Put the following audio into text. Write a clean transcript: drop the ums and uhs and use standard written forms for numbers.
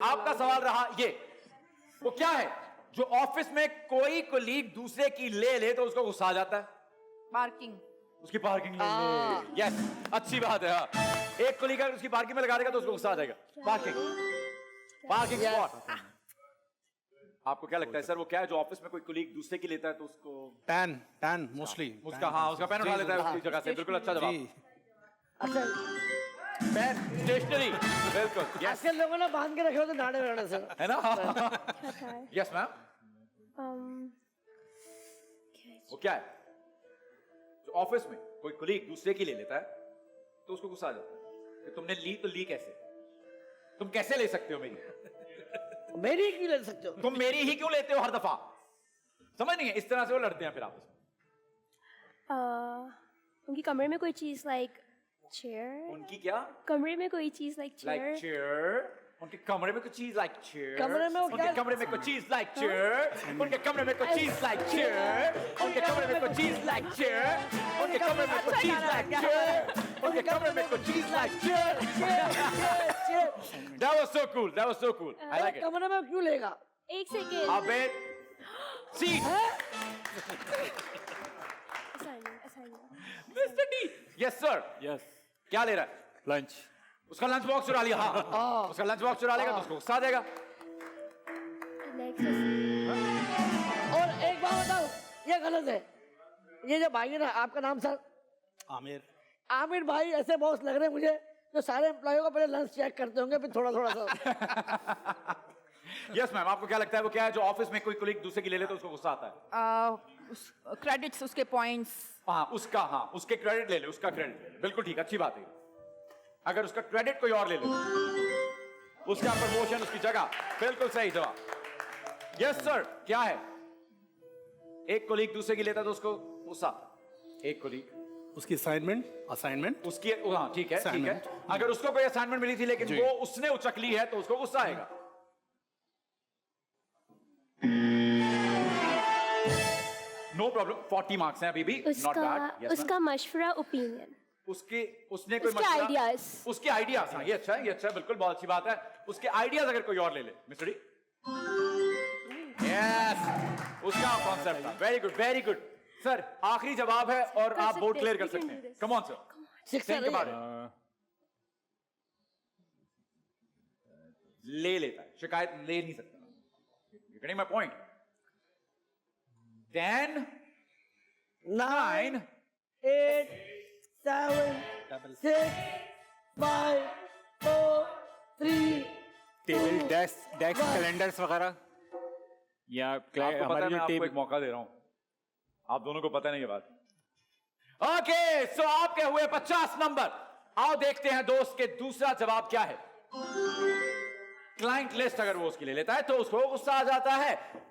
आपका सवाल रहा ये, वो क्या है जो ऑफिस में कोई कोलीग दूसरे की ले तो उसको गुस्सा आ जाता है? पार्किंग। उसकी पार्किंग ले ले। यस, अच्छी बात है। हाँ, एक कोलीग अगर उसकी पार्किंग में लगा देगा तो उसको गुस्सा आ जाएगा। Parking spot. आपको क्या लगता है सर, वो क्या है जो ऑफिस में कोई कोलीग दूसरे की लेता है तो उसको टैन मोस्टली उसका हाँ उसका पेन उठा लेता है उसकी जगह से। बिल्कुल अच्छा जवाब। अच्छा, पेन स्टेशनरी, बिल्कुल। यस, आजकल लोगों ने बांध के रखे होते नाड़े वाड़े से, है ना? Yes ma'am. वो क्या है जो ऑफिस में कोई कोलीग दूसरे की ले लेता है तो उसको गुस्सा आ जाता है कि तुमने ली तो ली कैसे? तुम कैसे ले सकते हो मेरी ही क्यों ले सकते हो? तुम मेरी ही क्यों लेते हो हर दफा? समझ नहीं है, इस तरह से वो लड़ते हैं फिर आपस में। उनकी कमरे में कोई चीज लाइक चेयर, उनकी क्या? कमरे में कोई चीज लाइक लाइक चेयर, चेयर। उनके कमरे में कुछ चीज लाइक चेयर। कमरे में वो उनके क्या? कमरे में कुछ चीज लाइक चेयर। उनके कमरे में कुछ चीज लाइक चेयर। उनके कमरे में कुछ चीज लाइक चेयर। उनके कमरे में कुछ चीज लाइक चेयर। उनके कमरे में कुछ चीज like chair. That was so cool. That was so cool. I like it. कमरे में क्यों लेगा? एक सेकेंड, अबे seat. Mister D. Yes sir. Yes, क्या ले रहा है? लंच। उसका लंच बॉक्स चुरा लिया। हाँ, उसका लंच बॉक्स चुरा लेगा तो उसको गुस्सा आ जाएगा। और एक बात बताओ, ये गलत है। ये जो भाई है ना, आपका नाम सर? आमिर। आमिर भाई ऐसे बॉस लग रहे हैं मुझे जो सारे एम्प्लॉयों को पहले लंच चेक करते होंगे फिर थोड़ा थोड़ा सा। यस मैम, आपको क्या लगता है वो क्या है जो ऑफिस में कोई कोलीग दूसरे की ले तो उसको गुस्सा आता है? क्रेडिट्स, उसके पॉइंट्स। हाँ उसके क्रेडिट ले ले, उसका क्रेडिट ले ले। बिल्कुल ठीक, अच्छी बात है। अगर उसका क्रेडिट कोई और ले ले, उसका प्रमोशन उसकी जगह। बिल्कुल सही जवाब। Yes sir. क्या है? एक कोलीग दूसरे की लेता तो उसको गुस्सा आता है। एक कोलीग उसकी असाइनमेंट उसकी, हाँ ठीक है, ठीक है। Assignment. अगर उसको कोई असाइनमेंट मिली थी लेकिन जी। वो उसने उचक ली है तो उसको गुस्सा आएगा। नो प्रॉब्लम, 40 मार्क्स हैं अभी भी। Not bad. उसका मशवरा, ओपिनियन, उसने कोई उसके मशवरा- ideas. उसके आइडियाज। हाँ, ये अच्छा है, ये अच्छा है, बिल्कुल बहुत अच्छी बात है। उसके आइडियाज अगर कोई और ले ले। Mister D. यस, उसका कॉन्सेप्ट था। Very good, very good sir. आखिरी जवाब है और कर आप सकते बोर्ड हैं, क्लियर कर we can सकते do हैं। this. कम ऑन सर, शिक्षा के बारे नहीं है। ले लेता है, शिकायत ले नहीं सकता। You getting my point? 10 9 8 7 6 5 4 3 table, desk, calendars वगैरह, या आपको पता है हमारी मैं जो आपको एक टेबल। मौका दे रहा हूं, आप दोनों को पता नहीं ये बात। ओके, सो आपके हुए 50 नंबर। आओ देखते हैं दोस्त के दूसरा जवाब क्या है। क्लाइंट लिस्ट अगर वो उसकी ले लेता है तो उसको गुस्सा आ जाता है।